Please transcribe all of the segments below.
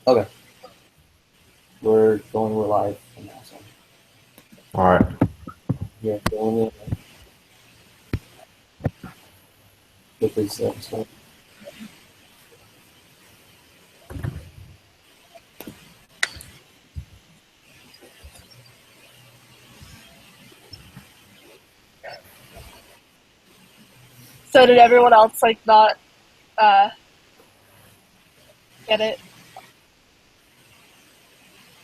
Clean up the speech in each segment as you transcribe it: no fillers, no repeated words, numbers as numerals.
Okay, we're going live now. So All right. yeah, going in with this episode. So did everyone else not uh, get it?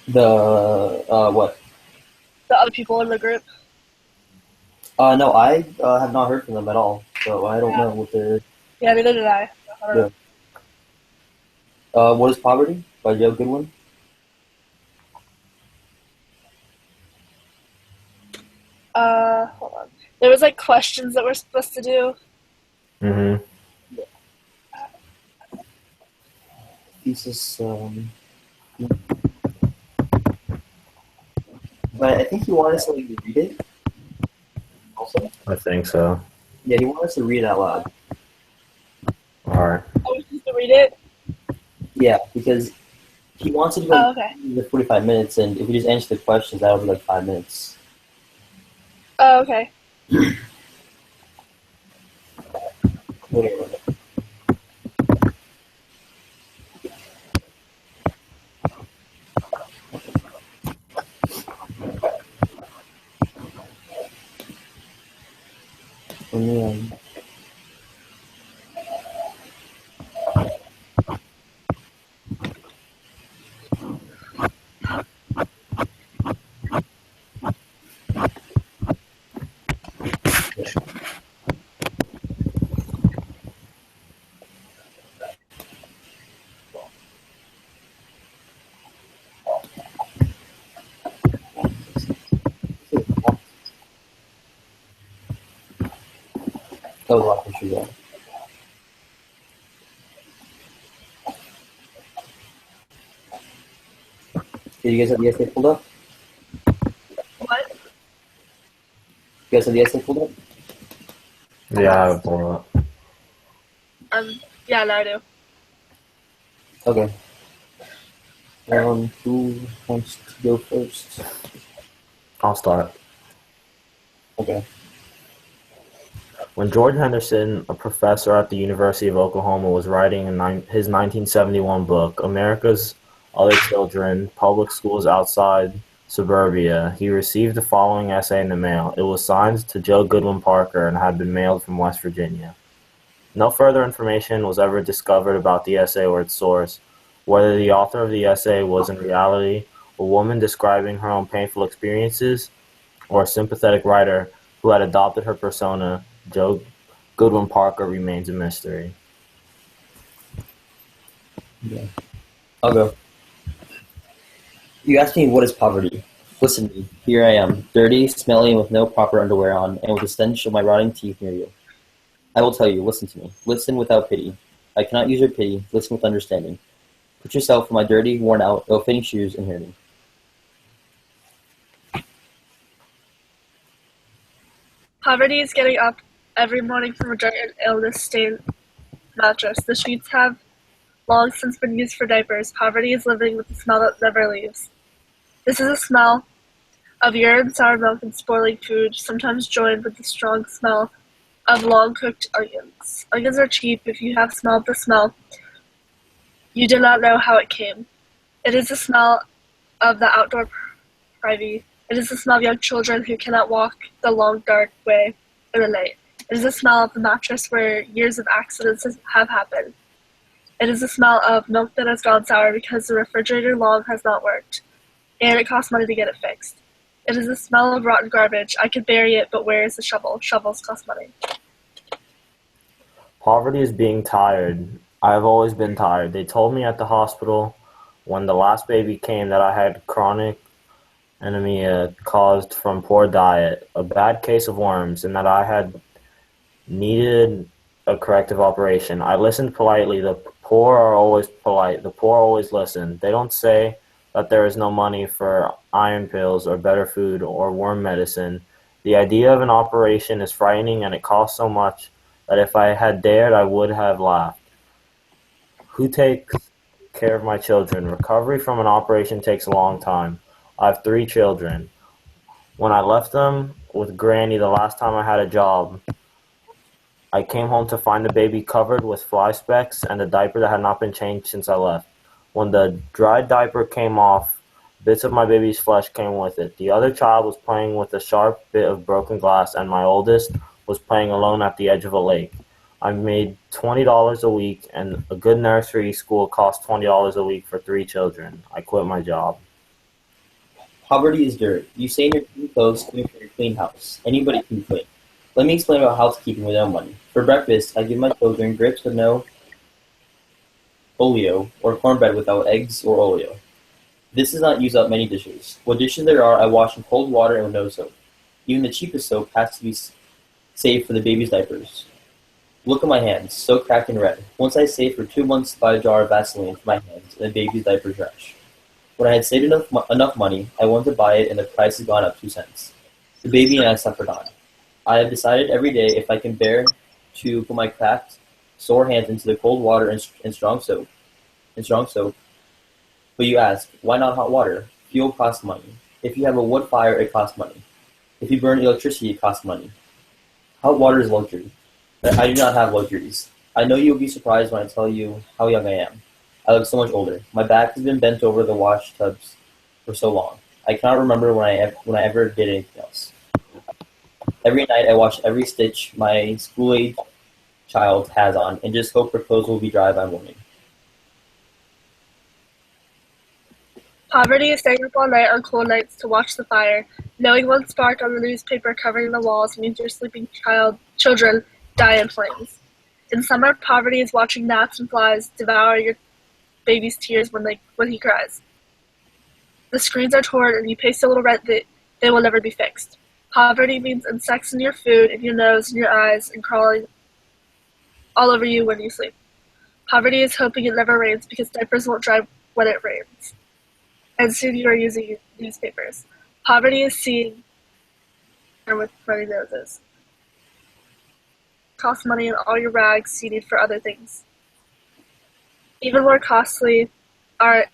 The what? The other people in the group? No, I have not heard from them at all, so I don't Yeah. know what they're Yeah, neither did I. I don't know. doing. What is Poverty by Joe Goodwin? Hold on. There was like questions that we're supposed to do. Mm-hmm. Thesis. But I think he wanted us to like, read it. Also, I think so. yeah, he wanted us to read it out loud. All right. Oh, we supposed to read it? Yeah, because he wants to do Oh, like okay. the 45 minutes, and if we just answer the questions, that would be like 5 minutes. Oh, okay. Wait, let me, that was a lot of issues there. Did you guys have the essay pulled up? What? You guys have the essay pulled up? Yeah, I have it pulled up. Yeah, no, I do. Okay. Who wants to go first? I'll start. Okay. When George Henderson, a professor at the University of Oklahoma, was writing his 1971 book, America's Other Children, Public Schools Outside Suburbia, he received the following essay in the mail. It was signed to Joe Goodwin Parker and had been mailed from West Virginia. No further information was ever discovered about the essay or its source, whether the author of the essay was in reality a woman describing her own painful experiences or a sympathetic writer who had adopted her persona. Joe Goodwin Parker remains a mystery. Yeah. I'll go. You asked me what is poverty. Listen to me. Here I am, dirty, smelly, and with no proper underwear on, and with the stench of my rotting teeth near you. I will tell you, listen to me. Listen without pity. I cannot use your pity. Listen with understanding. Put yourself in my dirty, worn out, ill-fitting shoes and hear me. Poverty is getting up every morning from a dark and illness-stained mattress. The sheets have long since been used for diapers. Poverty is living with the smell that never leaves. This is a smell of urine, sour milk, and spoiling food, sometimes joined with the strong smell of long-cooked onions. Onions are cheap. If you have smelled the smell, you do not know how it came. It is the smell of the outdoor privy. It is the smell of young children who cannot walk the long, dark way in the night. It is the smell of the mattress where years of accidents have happened. It is the smell of milk that has gone sour because the refrigerator long has not worked, and it costs money to get it fixed. It is the smell of rotten garbage. I could bury it, but where is the shovel? Shovels cost money. Poverty is being tired. I have always been tired. They told me at the hospital when the last baby came that I had chronic anemia caused from poor diet, a bad case of worms, and that I had needed a corrective operation. I listened politely. The poor are always polite. The poor always listen. They don't say that there is no money for iron pills or better food or worm medicine. The idea of an operation is frightening and it costs so much that if I had dared, I would have laughed. Who takes care of my children. Recovery from an operation takes a long time. I have 3 children. When I left them with Granny the last time I had a job, I came home to find the baby covered with fly specks and a diaper that had not been changed since I left. When the dried diaper came off, bits of my baby's flesh came with it. The other child was playing with a sharp bit of broken glass, and my oldest was playing alone at the edge of a lake. I made $20 a week, and a good nursery school cost $20 a week for 3 children. I quit my job. Poverty is dirt. You say in your clean clothes, clean for your clean house. Anybody can clean. Let me explain about housekeeping without money. For breakfast, I give my children grapes with no oleo, or cornbread without eggs or oleo. This does not use up many dishes. What dishes there are, I wash in cold water and with no soap. Even the cheapest soap has to be saved for the baby's diapers. Look at my hands, so cracked and red. Once I saved for 2 months to buy a jar of Vaseline for my hands, and the baby's diapers rash. When I had saved enough money, I wanted to buy it, and the price had gone up 2 cents. The baby and I suffered on. I have decided every day if I can bear to put my cracked, sore hands into the cold water and strong soap. But you ask, why not hot water? Fuel costs money. If you have a wood fire, it costs money. If you burn electricity, it costs money. Hot water is luxury. But I do not have luxuries. I know you will be surprised when I tell you how young I am. I look so much older. My back has been bent over the wash tubs for so long. I cannot remember when I ever did anything else. Every night I wash every stitch my school-age child has on and just hope her clothes will be dry by morning. Poverty is staying up all night on cold nights to watch the fire. Knowing one spark on the newspaper covering the walls means your sleeping children die in flames. In summer, poverty is watching gnats and flies devour your baby's tears when he cries. The screens are torn and you pay so little rent that they will never be fixed. Poverty means insects in your food, in your nose, in your eyes, and crawling all over you when you sleep. Poverty is hoping it never rains because diapers won't dry when it rains. And soon you are using newspapers. Poverty is seeing with runny noses. Cost money and all your rags you need for other things. Even more costly are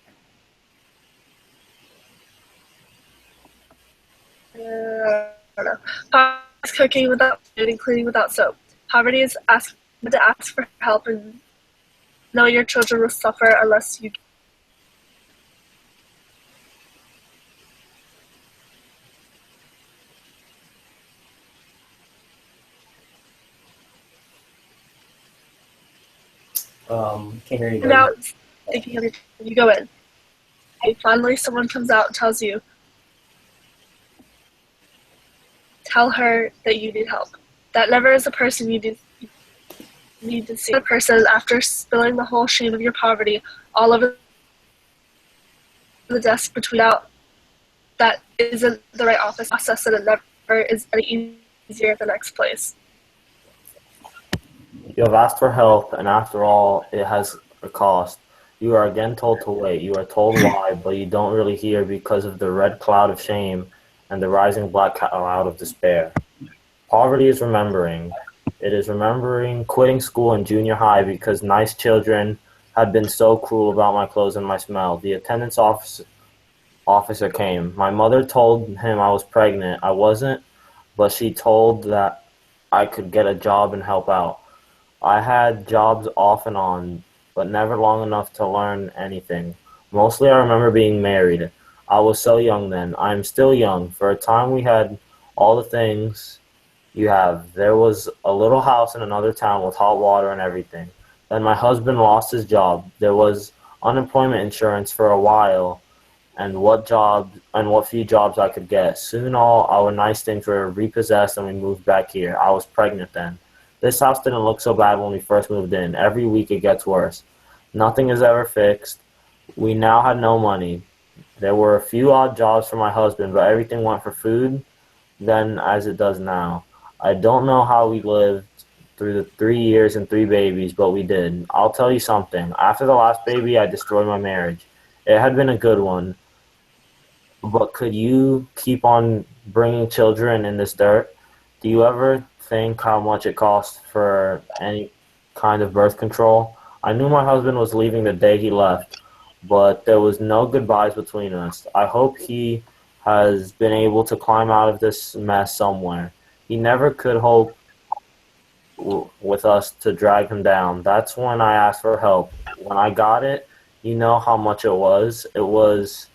Poverty is cooking without food and cleaning without soap. Poverty is asking to ask for help and know your children will suffer unless you. Can't hear anybody. Now, thinking of you go in. And finally, someone comes out and tells you, tell her that you need help. That never is the person you need to see. The person, after spilling the whole shame of your poverty all over the desk between out, that isn't the right office process, and it never is any easier at the next place. You have asked for help, and after all, it has a cost. You are again told to wait. You are told why, but you don't really hear because of the red cloud of shame and the rising black cloud of despair. Poverty is remembering. It is remembering quitting school in junior high because nice children had been so cruel about my clothes and my smell. The attendance officer came. My mother told him I was pregnant. I wasn't, but she told that I could get a job and help out. I had jobs off and on, but never long enough to learn anything. Mostly I remember being married. I was so young then. I am still young. For a time we had all the things you have. There was a little house in another town with hot water and everything. Then my husband lost his job. There was unemployment insurance for a while, and what few jobs I could get. Soon all our nice things were repossessed and we moved back here. I was pregnant then. This house didn't look so bad when we first moved in. Every week it gets worse. Nothing is ever fixed. We now had no money. There were a few odd jobs for my husband, but everything went for food then as it does now. I don't know how we lived through the 3 years and 3 babies, but we did. I'll tell you something. After the last baby, I destroyed my marriage. It had been a good one, but could you keep on bringing children in this dirt? Do you ever think how much it costs for any kind of birth control? I knew my husband was leaving the day he left. but there was no goodbyes between us. I hope he has been able to climb out of this mess somewhere. He never could hope with us to drag him down. That's when I asked for help. When I got it, you know how much it was. It was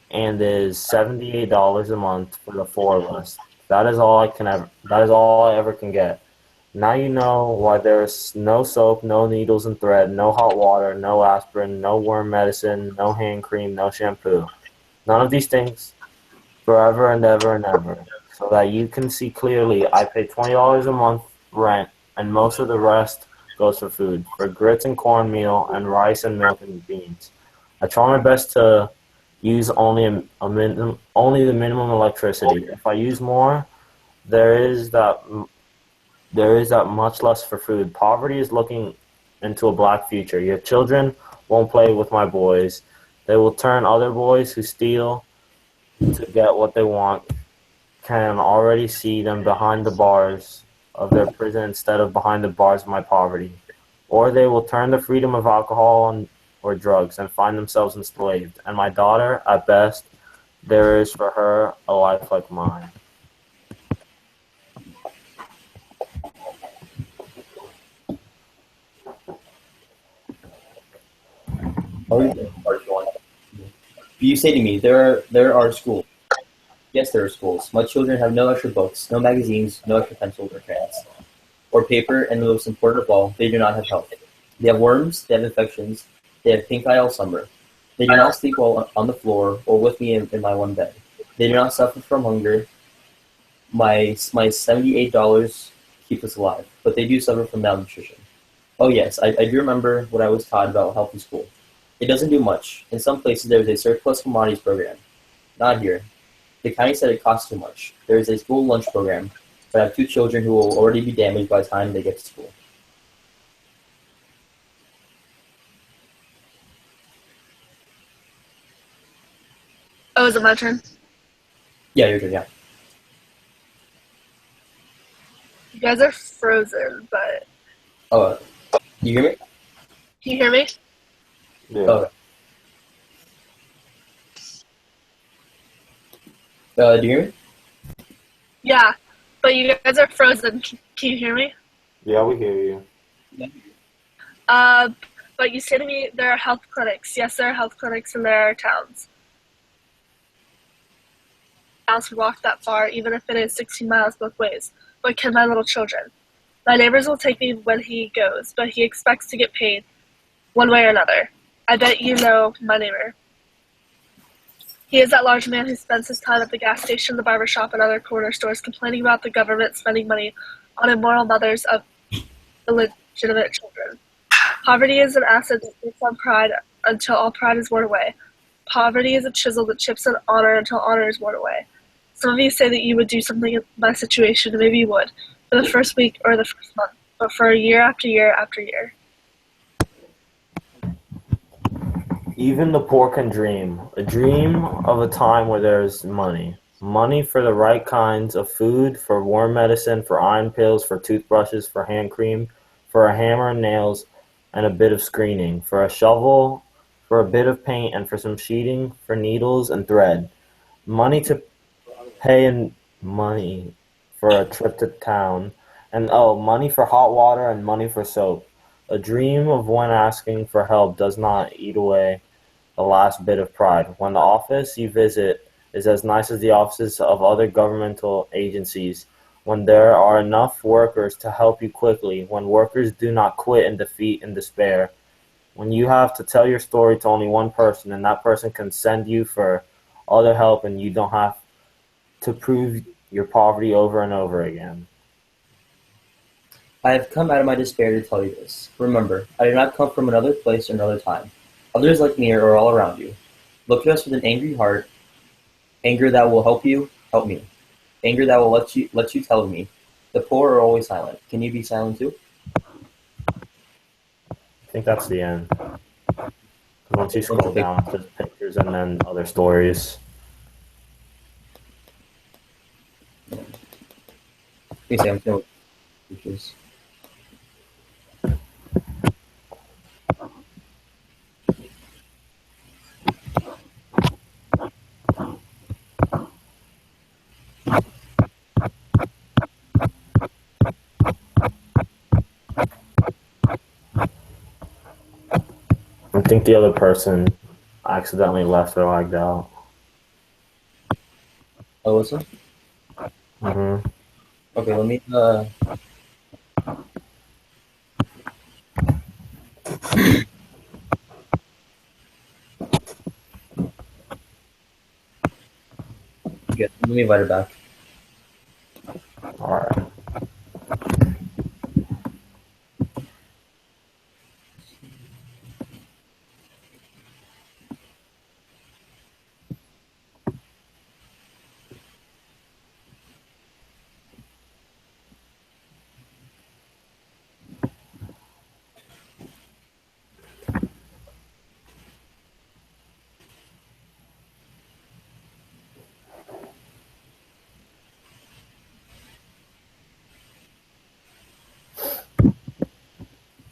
and is $78 a month for the four of us. That is all I ever can get. Now you know why there's no soap, no needles and thread, no hot water, no aspirin, no worm medicine, no hand cream, no shampoo. None of these things forever and ever and ever. So that you can see clearly, I pay $20 a month rent, and most of the rest goes for food, for grits and cornmeal, and rice and milk and beans. I try my best to use only the minimum electricity. If I use more, there is that much less for food. Poverty is looking into a black future. Your children won't play with my boys. They will turn other boys who steal to get what they want. Can already see them behind the bars of their prison instead of behind the bars of my poverty. Or they will turn the freedom of alcohol or drugs and find themselves enslaved. And my daughter, at best, there is for her a life like mine. You say to me, there are schools. Yes, there are schools. My children have no extra books, no magazines, no extra pencils or crayons, or paper, and the most important of all, they do not have health. They have worms, they have infections, they have pink eye all summer. They do not sleep well on the floor or with me in my one bed. They do not suffer from hunger. My $78 keep us alive, but they do suffer from malnutrition. Oh yes, I do remember what I was taught about health in school. It doesn't do much. In some places there is a surplus commodities program. Not here. The county said it costs too much. There is a school lunch program, but I have two children who will already be damaged by the time they get to school. Oh, is it my turn? Yeah, your turn, yeah. You guys are frozen, but Oh, you hear me? can you hear me? Yeah. Okay. Do you hear me? Yeah, but you guys are frozen. Can you hear me? Yeah, we hear you. But you say to me there are health clinics. Yes, there are health clinics in there are towns. Towns would walk that far, even if it is 16 miles both ways. But can my little children? My neighbors will take me when he goes, but he expects to get paid one way or another. I bet you know my neighbor. He is that large man who spends his time at the gas station, the barber shop, and other corner stores complaining about the government spending money on immoral mothers of illegitimate children. Poverty is an acid that feeds on pride until all pride is worn away. Poverty is a chisel that chips at honor until honor is worn away. Some of you say that you would do something in my situation, and maybe you would, for the first week or the first month, but for year after year after year. Even the poor can dream. A dream of a time where there is money. Money for the right kinds of food, for worm medicine, for iron pills, for toothbrushes, for hand cream, for a hammer and nails, and a bit of screening, for a shovel, for a bit of paint, and for some sheeting, for needles and thread. Money to pay in money for a trip to town, and money for hot water and money for soap. A dream of when asking for help does not eat away the last bit of pride. When the office you visit is as nice as the offices of other governmental agencies, when there are enough workers to help you quickly, when workers do not quit in defeat and despair, when you have to tell your story to only one person and that person can send you for other help and you don't have to prove your poverty over and over again. I have come out of my despair to tell you this. Remember, I did not come from another place or another time. Others like me are all around you. Look at us with an angry heart, anger that will help you, help me. Anger that will let you tell me. The poor are always silent. Can you be silent too? I think that's the end. Once you scroll Okay. down, there's pictures and then other stories. Let me see, I'm going pictures. I think the other person accidentally left or lagged out. Oh, what's up? Mm-hmm. Okay, let me. Good. Let me invite her back. All right.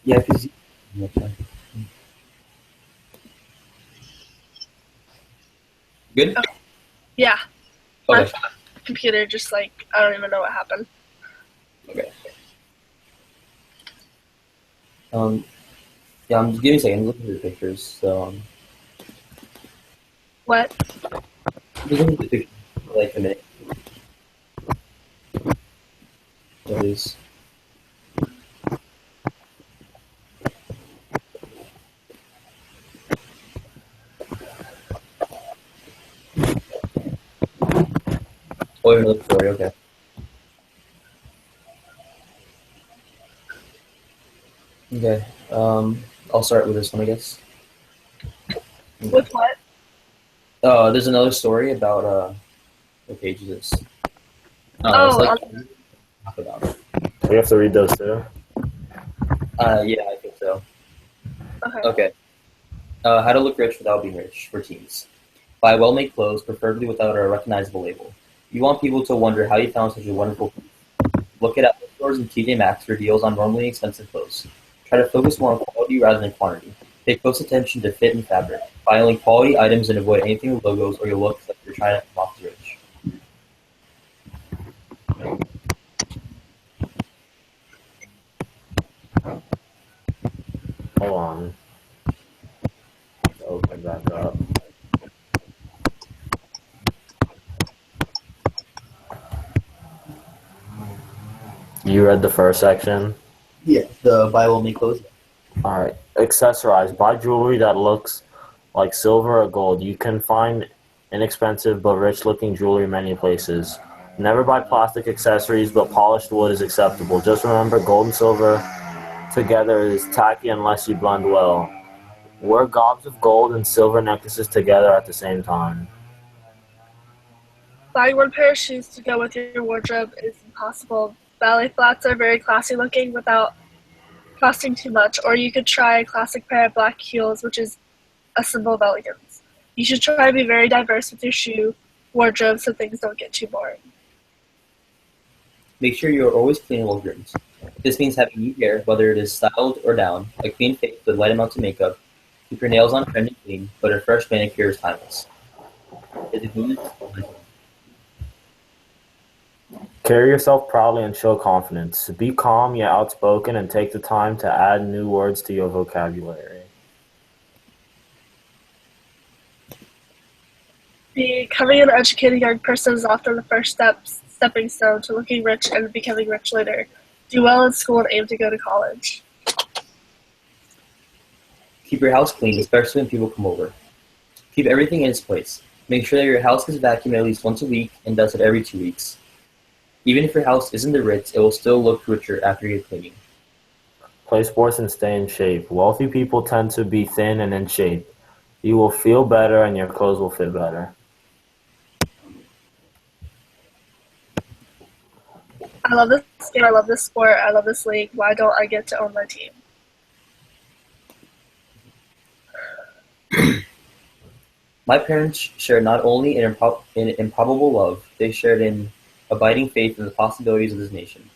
Yeah, because. Good. Yeah, my Okay. computer just I don't even know what happened. Okay. Yeah, I'm just giving a second. Look at the pictures. So, What? just look at the pictures for like a minute. At least. Oh, you know the story. Okay. Okay. I'll start with this one, I guess. With what? There's another story about what page is this? It's Oh, like talk about it. We have to read those too. Yeah, I think so. okay. Okay. How to look rich without being rich for teens. Buy well-made clothes, preferably without a recognizable label. You want people to wonder how you found such a wonderful piece. Look at Apple stores and TJ Maxx for deals on normally expensive clothes. Try to focus more on quality rather than quantity. Pay close attention to fit and fabric. Buy only quality items and avoid anything with logos or you'll look like you're trying to come off as rich. Hold on. Let's open back up. You read the first section? Yeah, the buy well-made clothes. All right. Accessorize. Buy jewelry that looks like silver or gold. You can find inexpensive but rich-looking jewelry many places. Never buy plastic accessories, but polished wood is acceptable. Just remember, gold and silver together is tacky unless you blend well. Wear gobs of gold and silver necklaces together at the same time. Buying one pair of shoes to go with your wardrobe is impossible. Ballet flats are very classy looking without costing too much, or you could try a classic pair of black heels, which is a symbol of elegance. You should try to be very diverse with your shoe wardrobe so things don't get too boring. Make sure you're always clean and well-groomed. This means having neat hair, whether it is styled or down, a clean face with light amounts of makeup, keep your nails on trim and clean, but a fresh manicure is timeless. It's a good Carry yourself proudly and show confidence. Be calm yet outspoken and take the time to add new words to your vocabulary. Becoming an educated young person is often the first stepping stone to looking rich and becoming rich later. Do well in school and aim to go to college. Keep your house clean, especially when people come over. Keep everything in its place. Make sure that your house gets vacuumed at least once a week and does it every 2 weeks. Even if your house isn't the Ritz, it will still look richer after you get cleaning. Play sports and stay in shape. Wealthy people tend to be thin and in shape. You will feel better and your clothes will fit better. I love this game, I love this sport, I love this league. Why don't I get to own my team? My parents shared not only an improbable love, they shared an abiding faith in the possibilities of this nation.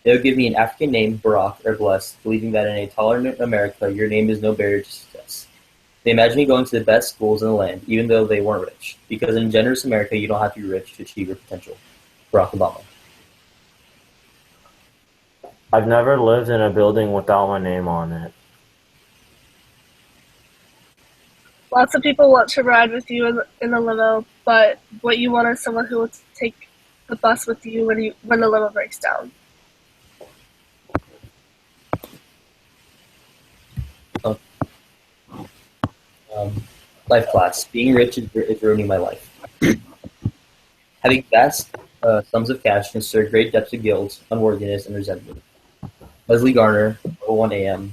They would give me an African name, Barack, or blessed, believing that in a tolerant America, your name is no barrier to success. They imagined me going to the best schools in the land, even though they weren't rich, because in generous America, you don't have to be rich to achieve your potential. Barack Obama. I've never lived in a building without my name on it. Lots of people want to ride with you in the limo, but what you want is someone who will take the bus with you when the limo breaks down. Um, Life class. Being rich is ruining my life. Having vast sums of cash can stir great depths of guilt, unworthiness, and resentment. Leslie Garner, 01 AM,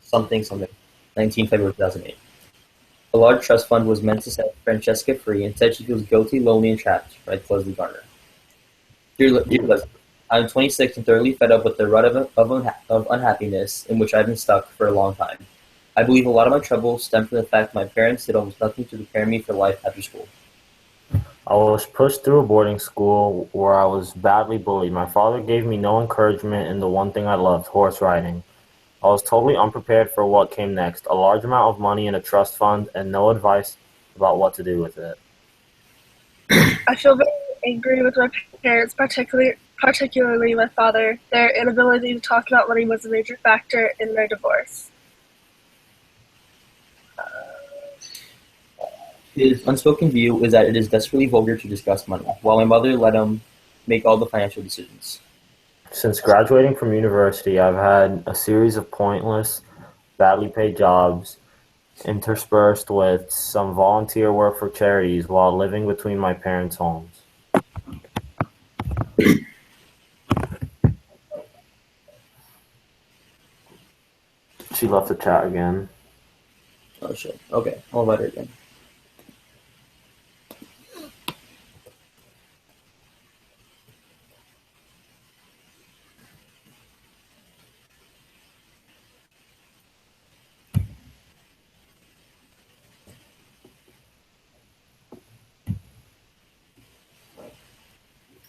something, 19 February 2008. A large trust fund was meant to set Francesca free. Instead, she feels guilty, lonely, and trapped, writes Leslie Garner. Dear Leslie, I'm 26 and thoroughly fed up with the rut of unhappiness in which I've been stuck for a long time. I believe a lot of my trouble stemmed from the fact my parents did almost nothing to prepare me for life after school. I was pushed through a boarding school where I was badly bullied. My father gave me no encouragement in the one thing I loved, horse riding. I was totally unprepared for what came next, a large amount of money in a trust fund, and no advice about what to do with it. I feel very angry with my parents, particularly my father. Their inability to talk about money was a major factor in their divorce. His unspoken view is that it is desperately vulgar to discuss money, while my mother let him make all the financial decisions. Since graduating from university, I've had a series of pointless, badly paid jobs, interspersed with some volunteer work for charities while living between my parents' homes. She left the chat again. Oh shit. Okay, I'll invite her again.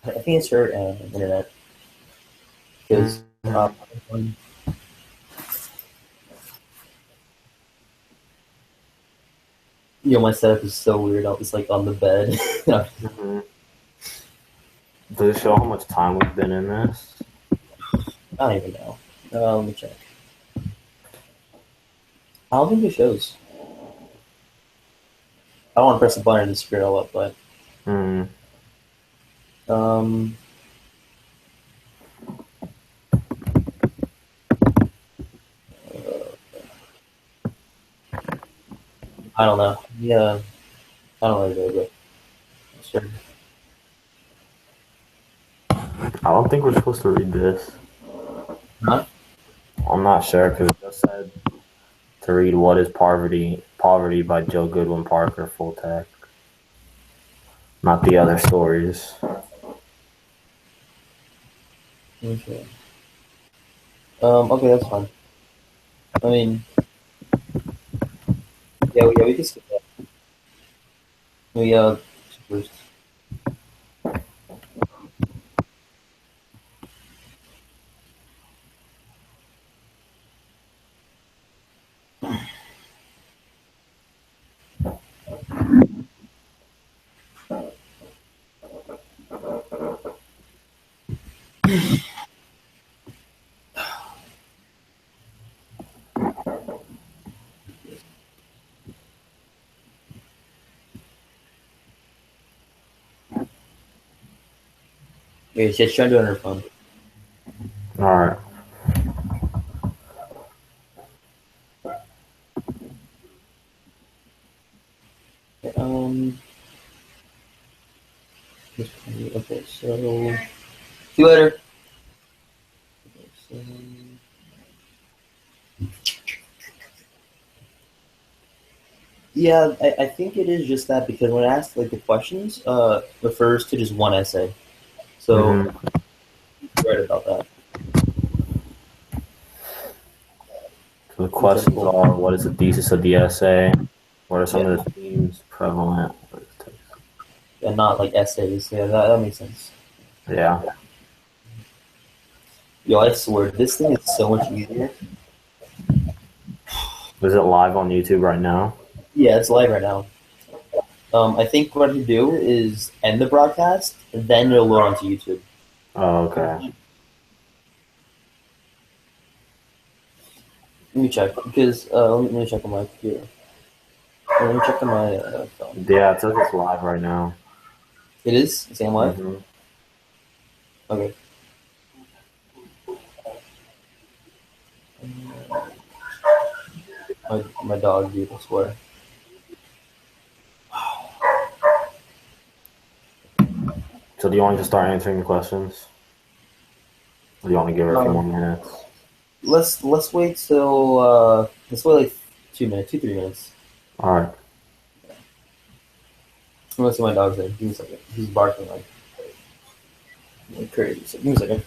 I think it's her internet. Because my setup is so weird. I was like on the bed. Mm-hmm. Does it show how much time we've been in this? I don't even know. Let me check. I don't think it shows. I don't want to press the button and screw it all up, but I don't know. Yeah, I don't really know, but sure. I don't think we're supposed to read this. Huh? I'm not sure because it just said to read "What is Poverty?" by Joe Goodwin Parker, full text, not the other stories. Okay. Okay, that's fine. I mean, yeah, we can skip that. We first. Okay, she's trying to do it on her phone. All right. Okay, so see you later. Okay, so, yeah, I think it is just that because when I asked like the questions, refers to just one essay. So right about that. So the questions are: what is the thesis of the essay? What are some of the themes prevalent? And not like essays. Yeah, that makes sense. Yeah. Yo, I swear, this thing is so much easier. Is it live on YouTube right now? Yeah, it's live right now. I think what you do is end the broadcast, and then it'll load onto YouTube. Oh, okay. Let me check because let me check on my computer. Let me check on my phone. Yeah, it says it's live right now. It is. It's saying live. Mhm. Okay. My dog, dude. I swear. So do you want to just start answering the questions? Or do you want to give her a few more minutes? Let's wait till let's wait like 2 minutes, 2-3 minutes. All right. I'm gonna see my dog's there. Give me a second. He's barking like crazy. So give me a second.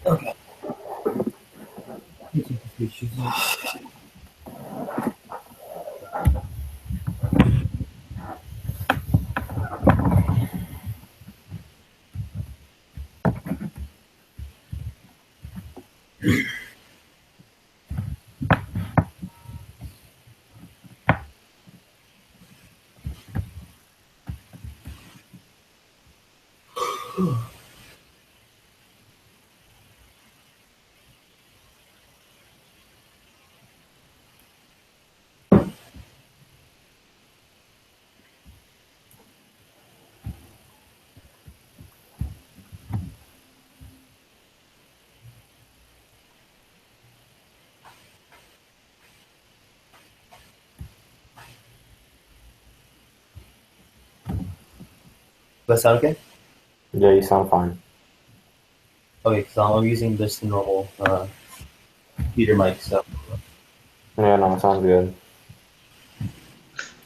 Okay. Does that sound okay? Yeah, you sound fine. Okay, so I'm using just the normal computer mic. So Yeah, no, it sounds good.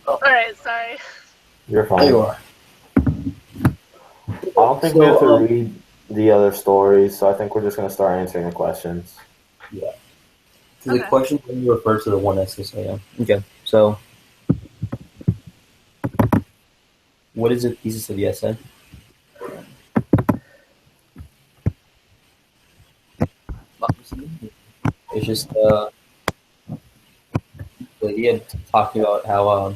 Alright, sorry. You're fine. there you are. I don't think we have to read the other stories, so I think we're just going to start answering the questions. Yeah. So the Okay. question only refers to the one essay. So yeah. Okay. So, what is the thesis of the essay? It's just the idea talking about how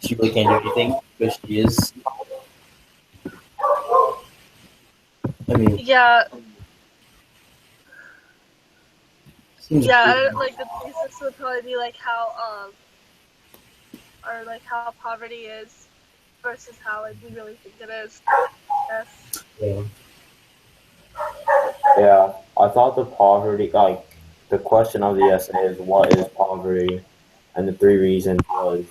she really can't do anything because she is. I mean, Yeah, seems like the thesis would probably be like how or like how poverty is versus how like we really think it is. Yes. yeah. Yeah, I thought the poverty, like, the question of the essay is what is poverty? And the three reasons was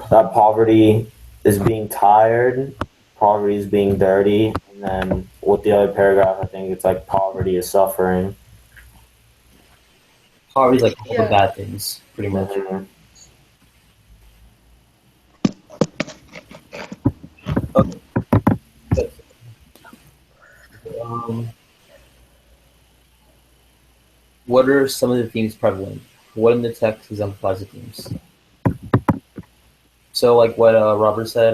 that poverty is being tired, poverty is being dirty, and then with the other paragraph, I think it's like poverty is suffering. Poverty's like all the Yeah. bad things, pretty much. Mhm. Okay. Um, what are some of the themes prevalent? What in the text exemplifies the themes? So, like what Robert said,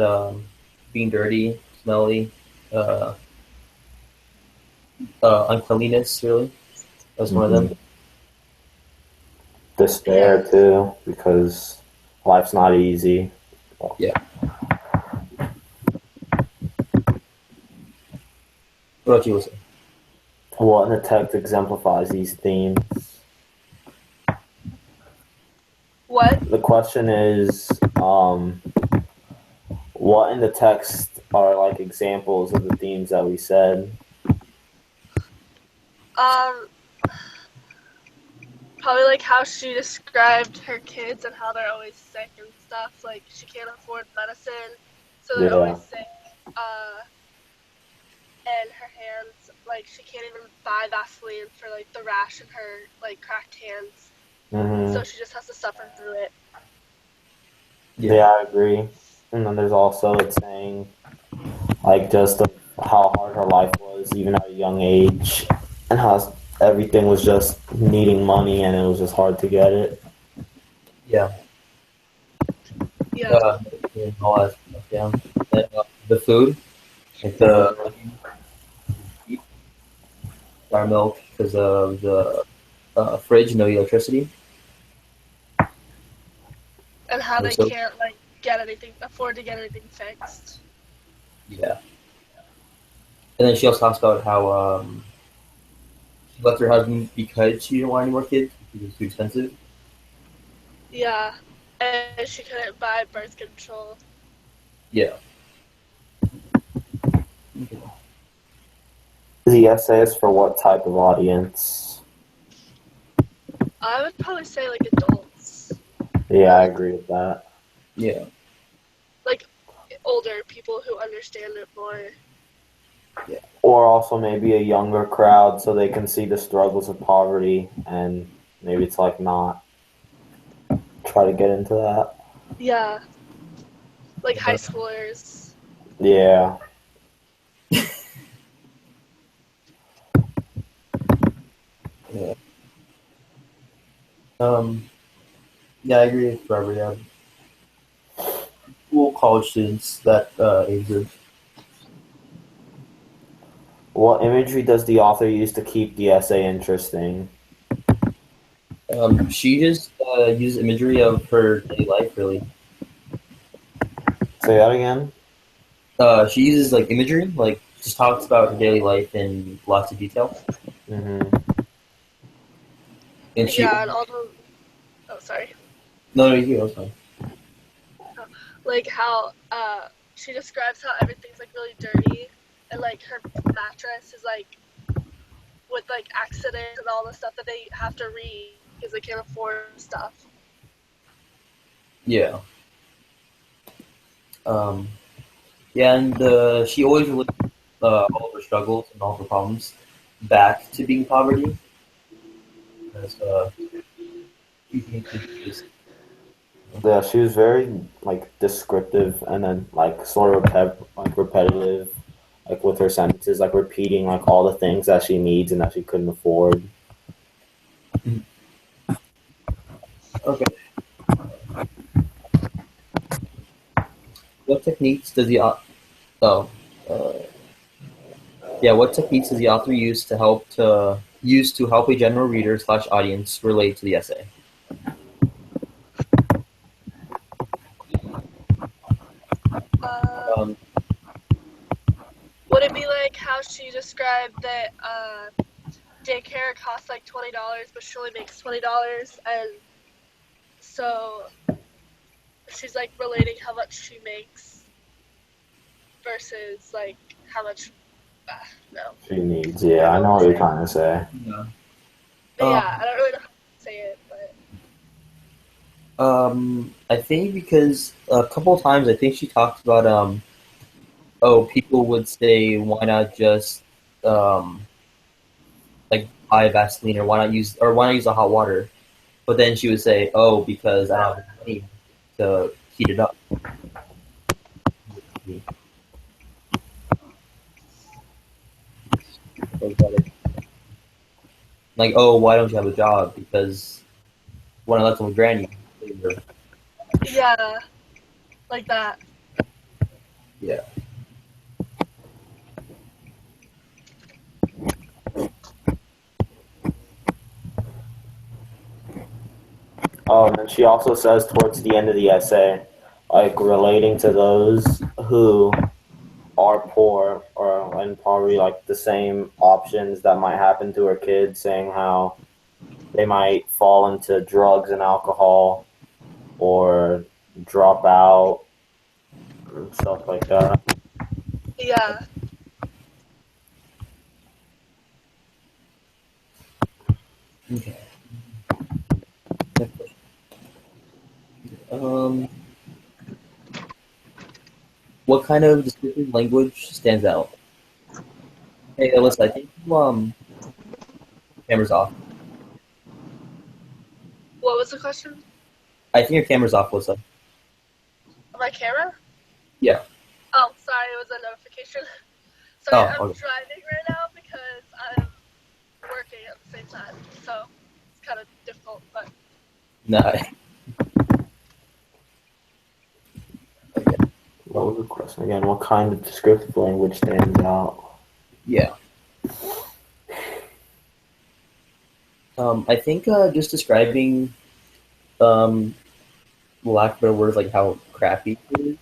being dirty, smelly, uh, uncleanliness, really. That's one of them. Despair too, because life's not easy. Yeah. What about you, Wilson? What in the text exemplifies these themes? What? The question is, what in the text are like examples of the themes that we said? Um, Probably like how she described her kids and how they're always sick and stuff. Like she can't afford medicine, so they're Yeah. always sick. And her hands, like she can't even buy Vaseline for like the rash in her like cracked hands. So she just has to suffer through it. Yeah, I agree. And then there's also it saying, like, just how hard her life was, even at a young age, and how everything was just needing money and it was just hard to get it. Yeah. Yeah. All that stuff down. And, the food, like the our milk, because of the fridge, no electricity. And how they So- can't like afford to get anything fixed. Yeah. And then she also talks about how she left her husband because she didn't want any more kids because it was too expensive. Yeah. And she couldn't buy birth control. Yeah. The essay is for what type of audience? I would probably say like adults. Yeah, I agree with that. Yeah. Like older people who understand it more. Or also maybe a younger crowd so they can see the struggles of poverty and maybe it's like not try to get into that. Yeah. Like high schoolers. Yeah. Yeah. Yeah, I agree with Trevor. Yeah. Cool college students that age group. What imagery does the author use to keep the essay interesting? She just uses imagery of her daily life, really. Say that again? She uses like imagery, like just talks about her daily life in lots of detail. Mm-hmm. And she, Yeah, and all the sorry. no, you go, fine. Like how she describes how everything's like really dirty and like her mattress is like with like accidents and all the stuff that they have to read because they can't afford stuff. Yeah. Yeah, and she always relates all of her struggles and all of her problems back to being poverty. Because she thinks it is. Yeah, she was very like descriptive and then like sort of repetitive, like with her sentences, like repeating like all the things that she needs and that she couldn't afford. Okay. What techniques does the oh uh, yeah what techniques does the author use to help a general reader / audience relate to the essay? Um, Would it be like how she described that daycare costs like $20, but she only makes $20, and so she's like relating how much she makes versus like how much no. She needs, yeah, I know what you're trying to say. yeah. Yeah, I don't really know how to say it, but I think because a couple of times I think she talked about people would say why not just like buy Vaseline or why not use the hot water, but then she would say because I don't have money to heat it up. Like why don't you have a job? Because when I left with Granny. yeah, like that. Yeah. Oh, and then she also says towards the end of the essay, like relating to those who are poor or in poverty, like the same options that might happen to her kids, saying how they might fall into drugs and alcohol or drop out and stuff like that. Yeah. Okay. Next question. Um, what kind of descriptive language stands out? Hey, Alyssa, I think camera's off. What was the question? I think your camera's off, Alyssa. My camera? Yeah. Oh, sorry, it was a notification. Sorry, Oh, I'm okay. driving right now because I'm working at the same time, so it's kind of difficult, but Nah. Okay. What was the question again? What kind of descriptive language stands out? Yeah. I think just describing, lack of better words, like how crappy it is.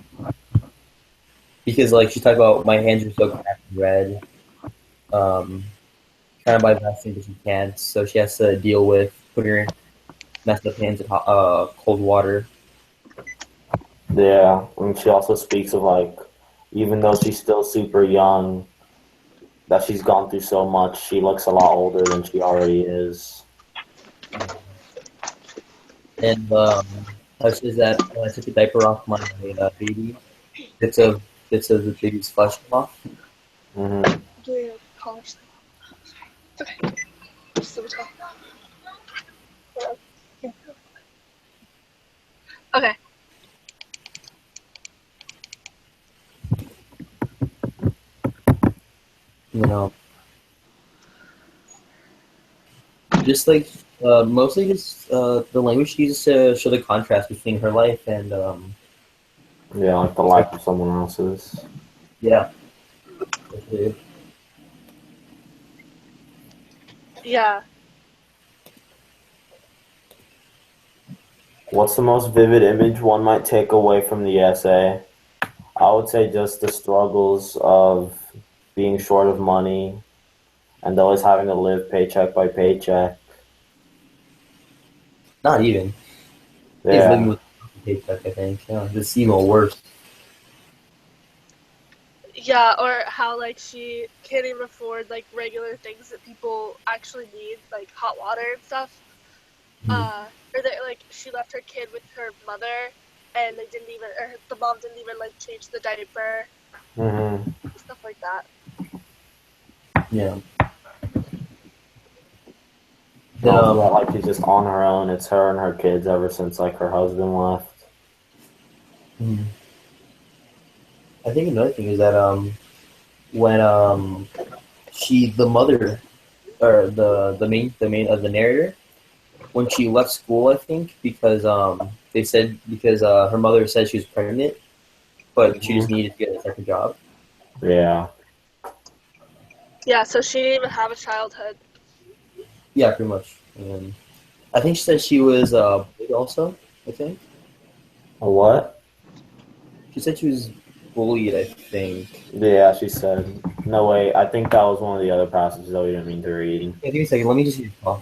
Because like she talked about my hands are so cracked and red. Um, trying to buy vaccine, but she can't, so she has to deal with putting her messed up hands in cold water. Yeah, and she also speaks of like, even though she's still super young, that she's gone through so much, she looks a lot older than she already is. And how she says that when I took the diaper off my baby, bits of the baby's flesh come off. Hmm. doing a college thing. It's okay. Just let me talk. Okay. You know, just like mostly just the language she uses to show the contrast between her life and Yeah, like the life of someone else's. yeah. Yeah. What's the most vivid image one might take away from the essay? I would say just the struggles of being short of money and always having to live paycheck by paycheck. Not even. He's living Yeah, with a paycheck, I think. Yeah, it's even worse. Yeah, or how like she can't even afford like regular things that people actually need, like hot water and stuff. Mhm. Or that like she left her kid with her mother, and they didn't even, or the mom didn't even like change the diaper, hmm, stuff like that. Yeah. and Then also that like she's just on her own. It's her and her kids ever since like her husband left. mhm. I think another thing is that when the mother or the main of the narrator, when she left school, I think because they said because her mother said she was pregnant, but she just Hmm. needed to get a second job. Yeah, Yeah, so she didn't even have a childhood. Yeah, pretty much. And I think she said she was bullied also. I think a what? she said she was bullied. I think. Yeah, she said. No, wait. I think that was one of the other passages that we didn't mean to read. Yeah, give me a second. Let me just hear you talk.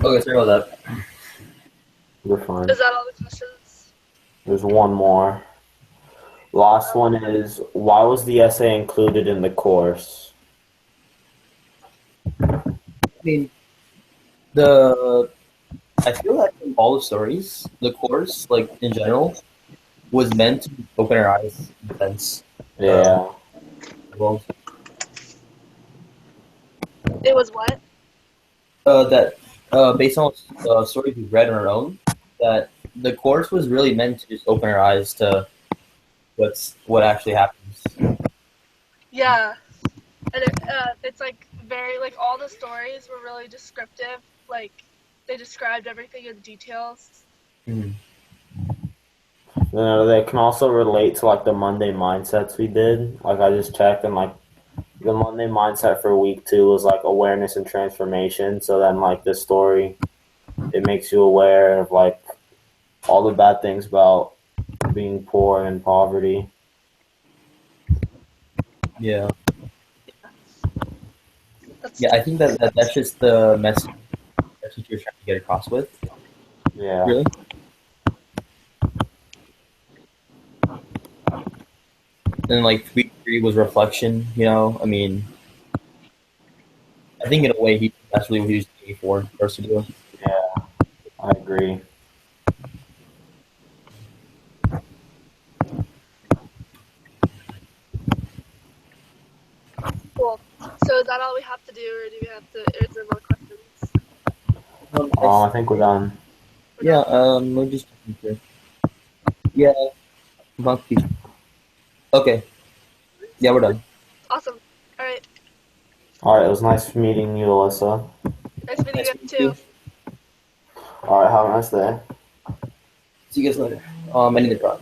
Okay, sorry about that. You're fine. Is that all the questions? There's one more. Last one is, why was the essay included in the course? I mean, the I feel like in all the stories, the course, like in general, was meant to open our eyes in a sense. Uh, Yeah. well, It was what? that based on stories we've read on our own, that the course was really meant to just open our eyes to what actually happens. Yeah, and it's like very like all the stories were really descriptive. Like they described everything in details. Mm. They can also relate to like the Monday mindsets we did. Like I just checked and like the Monday mindset for week 2 was like awareness and transformation. So then like this story, it makes you aware of like all the bad things about being poor and poverty. Yeah. That's Yeah, I think that's just the message that teacher's trying to get across with. Yeah. Really? And like week 3 was reflection, you know? I mean, I think in a way that's really what he was looking for us to do. Yeah, I agree. cool. So is that all we have to do, or do we have to? Is there more questions? I think we're done. Yeah, we're just checking through. Yeah, monkey. Okay. Yeah, we're done. Awesome. All right. All right, it was nice meeting you, Alyssa. Nice meeting Nice you to meet too. you. All right, have a nice day. See you guys later. I need to drop.